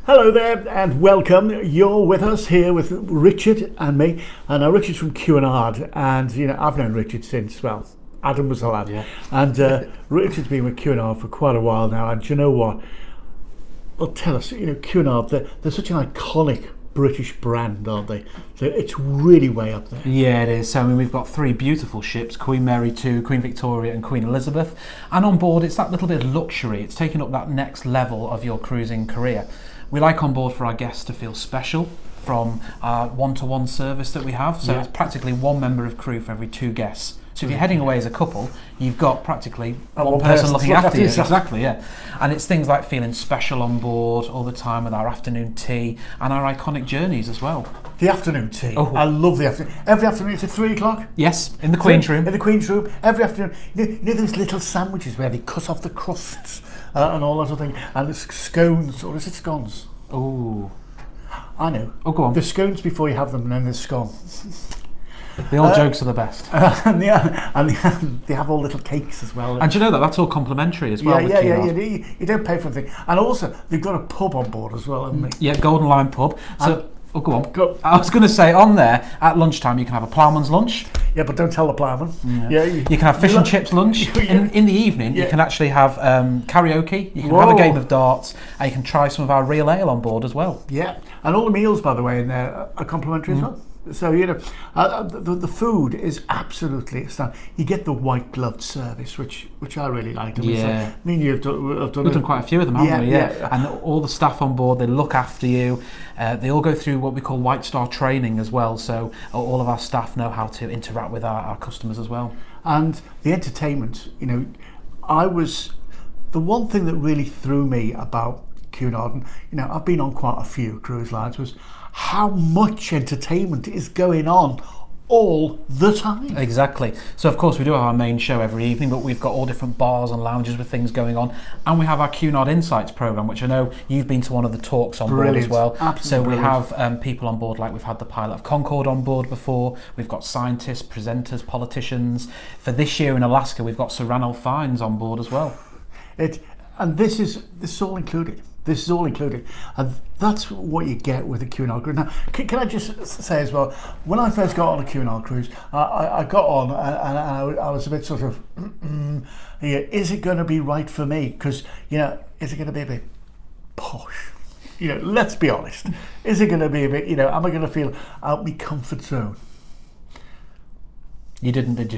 Hello there and welcome. You're with us here with Richard and me. And now Richard's from Cunard, and I've known Richard since, well, Adam was a lad. Yeah. And Richard's been with Cunard for quite a while now, and do you know what? Well, tell us, Cunard, they're such an iconic British brand, aren't they? So it's really way up there. Yeah, it is. So, we've got three beautiful ships, Queen Mary 2, Queen Victoria and Queen Elizabeth. And on board, it's that little bit of luxury. It's taking up that next level of your cruising career. We like on board for our guests to feel special from our one-to-one service that we have. So It's practically one member of crew for every two guests. So if you're heading away as a couple, you've got practically one person looking after you. Exactly, yeah. And it's things like feeling special on board all the time with our afternoon tea and our iconic journeys as well. The afternoon tea. Oh. I love the afternoon. Every afternoon it's at 3 o'clock. Yes, in the Queen's room. In the Queen's room. Every afternoon. You know those little sandwiches where they cut off the crusts and all that sort of thing. And it's scones, or is it scones? Oh. I know. Oh, go on. The scones before you have them, and then there's scone. The old jokes are the best. And they have all little cakes as well. And do you know that's all complimentary as well? Yeah. You don't pay for anything. And also, they've got a pub on board as well, haven't they? Yeah, Golden Lion pub. So, go on. I was going to say, on there, at lunchtime, you can have a ploughman's lunch. Yeah, but don't tell the ploughman. Yeah. You can have fish and chips lunch. In the evening, you can actually have karaoke, you can have a game of darts, and you can try some of our real ale on board as well. Yeah, and all the meals, by the way, in there are complimentary as well. So, the food is absolutely astounding. You get the white gloved service, which I really like. Yeah. I mean, we've done quite a few of them, haven't we? Yeah. And all the staff on board, they look after you. They all go through what we call White Star training as well. So all of our staff know how to interact with our customers as well. And the entertainment, the one thing that really threw me about Cunard, and I've been on quite a few cruise lines, was how much entertainment is going on all the time. Exactly. So of course we do have our main show every evening, but we've got all different bars and lounges with things going on, and we have our Cunard Insights programme, which I know you've been to one of the talks on board as well. Absolutely. So we have people on board, like we've had the pilot of Concorde on board before. We've got scientists, presenters, politicians. For this year in Alaska, we've got Sir Ranulph Fiennes on board as well. And this is all included. This is all included, and that's what you get with a Cunard cruise. Now, can I just say as well, when I first got on a Cunard cruise, I got on and I was a bit sort of, is it going to be right for me? Because, is it going to be a bit posh? Let's be honest. Is it going to be a bit, am I going to feel out my comfort zone? You didn't, did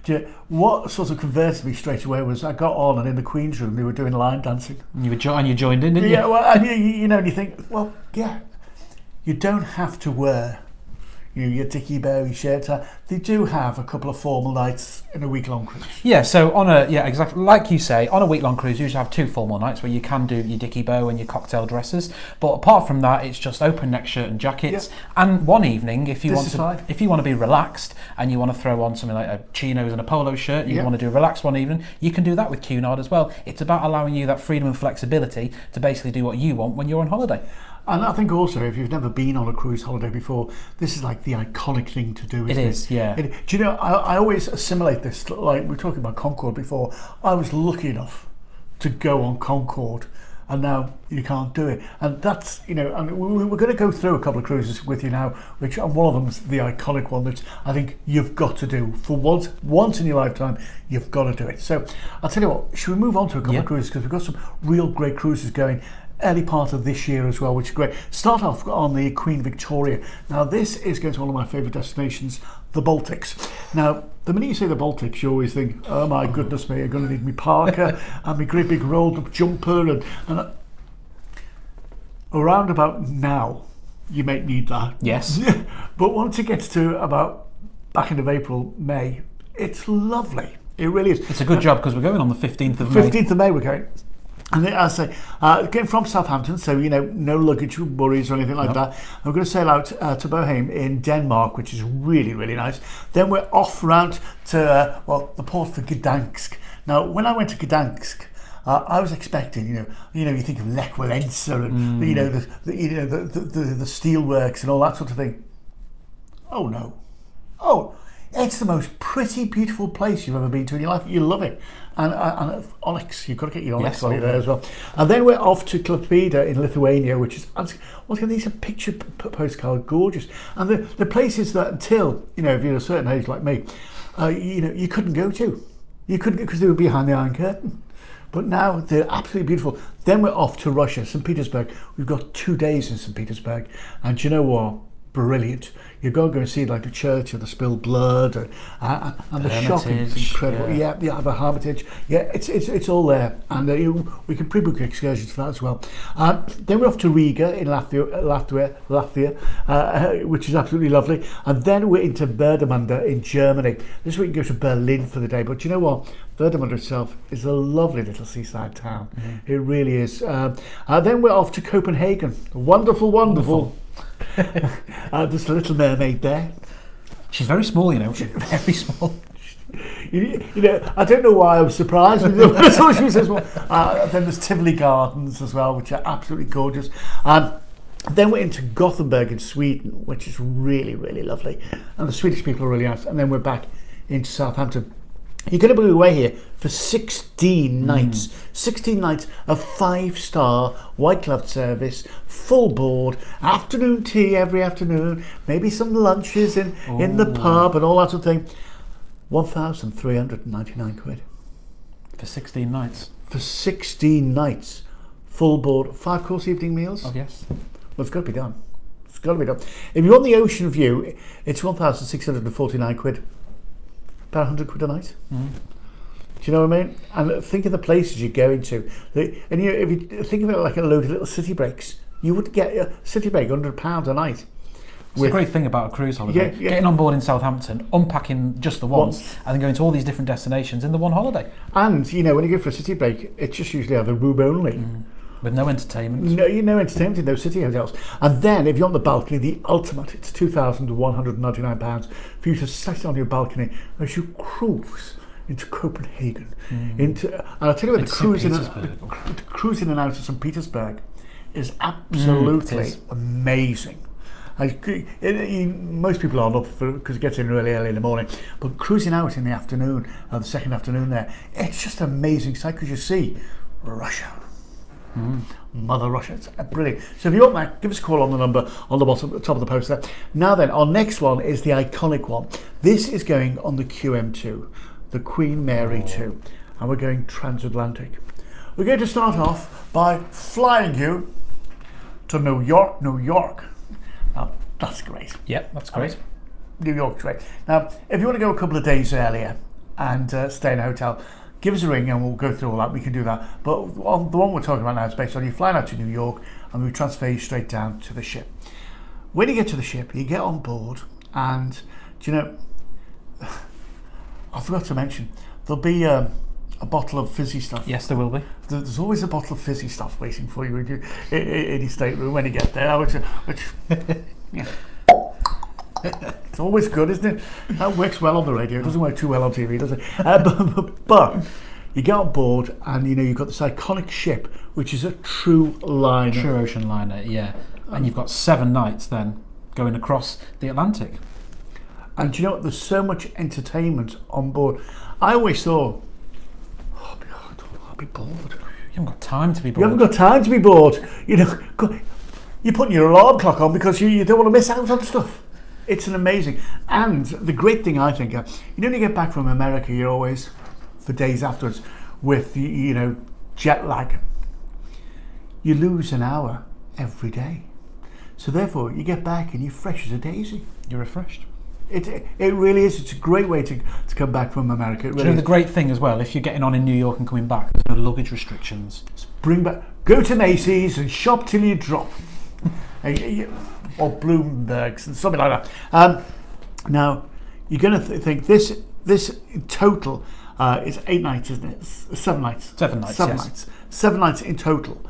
you? What sort of converted me straight away was I got on, and in the Queen's room they were doing line dancing. You joined in, didn't you? Yeah, well, and you think, well, yeah, you don't have to wear your dicky berry shirt. They do have a couple of formal nights in a week-long cruise. Yeah, so exactly like you say, on a week-long cruise you usually have 2 formal nights where you can do your dicky bow and your cocktail dresses, but apart from that it's just open neck shirt and jackets. And one evening, if you want to be relaxed and you want to throw on something like a chinos and a polo shirt, you want to do a relaxed one evening, you can do that with Cunard as well. It's about allowing you that freedom and flexibility to basically do what you want when you're on holiday. And I think also, if you've never been on a cruise holiday before, this is like the iconic thing to do, isn't it? It is, yeah. Do you know, I always assimilate this, like we were talking about Concorde before. I was lucky enough to go on Concorde, and now you can't do it. And that's, and we're going to go through a couple of cruises with you now, which one of them's the iconic one that I think you've got to do. For once in your lifetime, you've got to do it. So I'll tell you what, should we move on to a couple of cruises, because we've got some real great cruises going early part of this year as well, which is great. Start off on the Queen Victoria. Now this is going to one of my favourite destinations, the Baltics. Now the minute you say the Baltics, you always think, oh my goodness me, I'm going to need my parka and my great big rolled up jumper, and around about now you might need that. Yes. But once it gets to about back end of April, May, it's lovely. It really is. It's a good job because we're going on the 15th of May. 15th of May we're going. And I say, getting from Southampton, so no luggage worries or anything like that. I'm going to sail out to Bornholm in Denmark, which is really, really nice. Then we're off round to the port for Gdansk. Now, when I went to Gdansk, I was expecting, you think of Lech Walesa and the steelworks and all that sort of thing. Oh no! Oh, It's the most pretty, beautiful place you've ever been to in your life. You love it. And Onyx, you've got to get your Onyx on there as well. And then we're off to Klaipeda in Lithuania, which is, these are picture postcard, gorgeous. And the places that until, if you're a certain age like me, you couldn't go to. You couldn't, because they were behind the Iron Curtain. But now they're absolutely beautiful. Then we're off to Russia, St. Petersburg. We've got 2 days in St. Petersburg. And do you know what? Brilliant. You're going to go and see like the church of the spilled blood and the shopping is incredible. Yeah, the Hermitage. Yeah, it's all there. And we can pre-book excursions for that as well. Then we're off to Riga in Latvia, which is absolutely lovely. And then we're into Warnemunde in Germany. This is where you can go to Berlin for the day. But you know what? Warnemunde itself is a lovely little seaside town. Mm-hmm. It really is. Then we're off to Copenhagen. Wonderful. There's a little mermaid there. She's very small, She's very small. I don't know why I was surprised when I saw she was so small. Then there's Tivoli Gardens as well, which are absolutely gorgeous. Then we're into Gothenburg in Sweden, which is really, really lovely. And the Swedish people are really nice. And then we're back into Southampton. You're going to be away here for 16 nights. 16 nights of 5-star white glove service, full board, afternoon tea every afternoon, maybe some lunches in the pub and all that sort of thing. 1,399 quid. For 16 nights? For 16 nights. Full board, 5-course evening meals. Oh, yes. Well, it's got to be done. It's got to be done. If you want the ocean view, it's 1,649 quid. About 100 quid a night. Do you know what I mean? And think of the places you're going to. And if you think of it like a load of little city breaks, you would get a city break £100 a night. It's a great thing about a cruise holiday. Yeah. Getting on board in Southampton, unpacking just the once, and then going to all these different destinations in the one holiday. And when you go for a city break, it's just usually either room only. With no entertainment. No entertainment in those city hotels. And then if you're on the balcony, the ultimate, it's £2,199 for you to sit on your balcony as you cruise into Copenhagen. And I'll tell you what, the cruise in and out of St. Petersburg is absolutely amazing. Most people aren't up for because it gets in really early in the morning, but cruising out in the afternoon, the second afternoon there, it's just an amazing sight because you see Russia. Mother Russia, it's brilliant. So if you want that, give us a call on the number on the bottom, top of the post there. Now then, our next one is the iconic one. This is going on the QM2, the Queen Mary 2, and we're going transatlantic. We're going to start off by flying you to New York. Now, that's great. Yep, that's great. New York's great. Now, if you want to go a couple of days earlier and stay in a hotel, give us a ring and we'll go through all that. We can do that. But the one we're talking about now is based on you flying out to New York and we transfer you straight down to the ship. When you get to the ship, you get on board and, do you know, I forgot to mention, there'll be a bottle of fizzy stuff. Yes, there will be. There's always a bottle of fizzy stuff waiting for you in your stateroom when you get there, which yeah. It's always good, isn't it? That works well on the radio. It doesn't work too well on TV, does it? But you get on board and you've got this iconic ship, which is a true liner. True ocean liner, yeah. And you've got 7 nights then going across the Atlantic. And do you know what? There's so much entertainment on board. I always thought, I'll be bored. You haven't got time to be bored. You haven't got time to be bored. You're putting your alarm clock on because you don't want to miss out on stuff. It's an amazing, and the great thing I think, when you get back from America, you're always, for days afterwards, with jet lag. You lose an hour every day, so therefore you get back and you're fresh as a daisy. You're refreshed. It really is. It's a great way to come back from America. It really the great thing as well, if you're getting on in New York and coming back, there's no luggage restrictions. Go to Macy's and shop till you drop. Or Bloomberg's and something like that. Now, you're going to think this in total is 8 nights, isn't it? 7 nights. 7 nights, yes. 7 nights in total.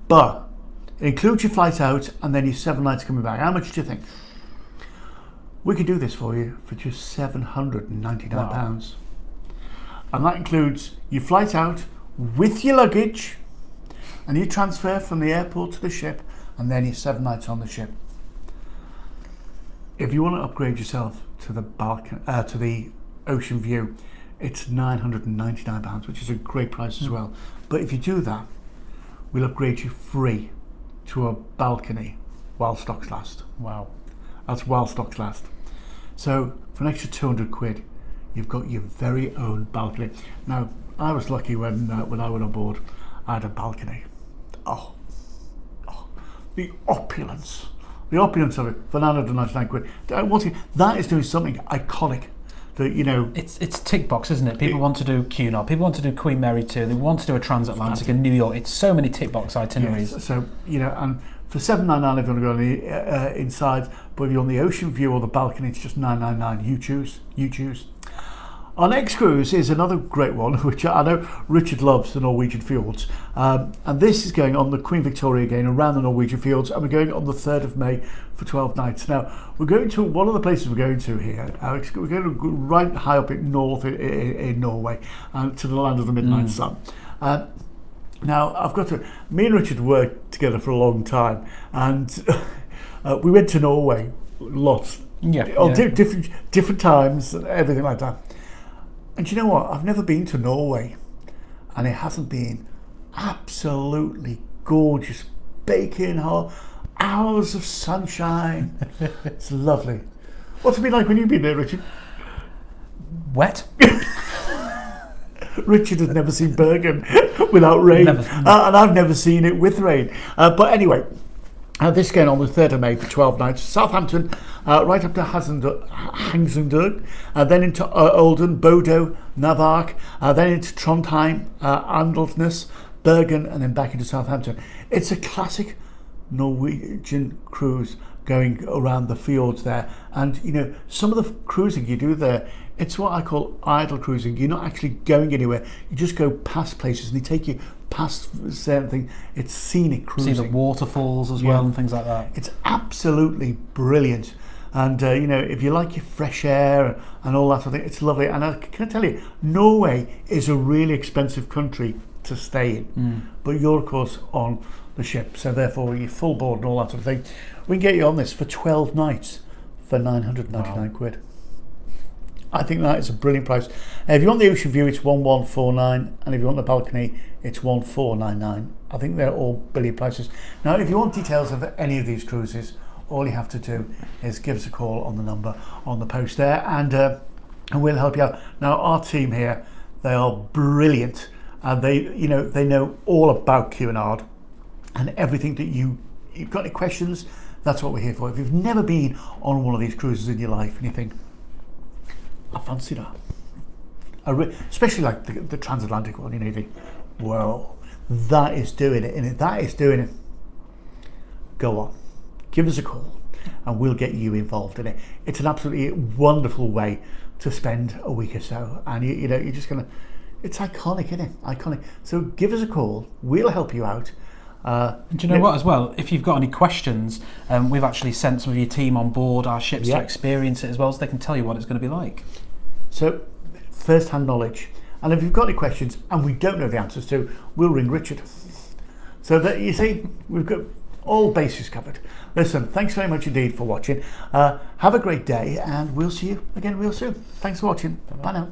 But it includes your flight out and then your 7 nights coming back. How much do you think? We could do this for you for just £799. Wow. And that includes your flight out with your luggage and your transfer from the airport to the ship and then your 7 nights on the ship. If you want to upgrade yourself to the to the ocean view, it's £999, which is a great price as well. But if you do that, we'll upgrade you free to a balcony while stocks last. Wow. That's while stocks last. So for an extra 200 quid, you've got your very own balcony. Now, I was lucky when I went on board, I had a balcony. Oh, the opulence of it for 999 quid. Once again, that is doing something iconic. That, you know, it's tick box, isn't it? People want to do Cunard, people want to do Queen Mary 2, they want to do a transatlantic in New York. It's so many tick box itineraries. Yes, so, you know, and for $799 if you want to go on the inside, but if you're on the ocean view or the balcony, it's just $999. You choose. Our next cruise is another great one, which I know Richard loves, the Norwegian Fjords. And this is going on the Queen Victoria again around the Norwegian Fjords, and we're going on the 3rd of May for 12 nights. Now, we're going to, one of the places we're going to here, Alex, we're going to go right high up in north in Norway, to the land of the midnight sun. Now, I've got to, me and Richard worked together for a long time, and we went to Norway lots, different times, and everything like that. And you know what? I've never been to Norway, and it hasn't been absolutely gorgeous, baking hot, hours of sunshine. It's lovely. What's it been like when you've been there, Richard? Wet. Richard has never seen Bergen without rain, and I've never seen it with rain. But anyway, this going on the 3rd of May for 12 nights. Southampton, right up to Helsingborg, then into Olden, Bodo, Navark, then into Trondheim, Andalsnes, Bergen, and then back into Southampton. It's a classic Norwegian cruise going around the fjords there. And, you know, some of the cruising you do there, it's what I call idle cruising. You're not actually going anywhere. You just go past places and they take you past certain things. It's scenic cruising. See the waterfalls as well and things like that. It's absolutely brilliant. And, you know, if you like your fresh air and all that sort of thing, it's lovely. And I can tell you, Norway is a really expensive country to stay in. But you're, of course, on the ship. So therefore, you're full board and all that sort of thing. We can get you on this for 12 nights for 999 quid. I think that is a brilliant price. If you want the ocean view, it's 1149, and if you want the balcony, it's 1499. I think they're all brilliant prices. Now, if you want details of any of these cruises, all you have to do is give us a call on the number on the post there, and we'll help you out. Now, our team here, they are brilliant, and they know all about Cunard and everything that you've got any questions. That's what we're here for. If you've never been on one of these cruises in your life and you think, I fancy that, especially like the transatlantic one, you know, you think, whoa, that is doing it, innit? That is doing it. Go on, give us a call and we'll get you involved in it. It's an absolutely wonderful way to spend a week or so, and you know, you're just gonna, it's iconic, isn't it? Iconic. So give us a call, we'll help you out. Do you know what as well, if you've got any questions, we've actually sent some of your team on board our ships to experience it as well, so they can tell you what it's going to be like. So first-hand knowledge, and if you've got any questions and we don't know the answers to, we'll ring Richard. So that, you see, we've got all bases covered. Listen, thanks very much indeed for watching. Have a great day, and we'll see you again real soon. Thanks for watching. Bye now.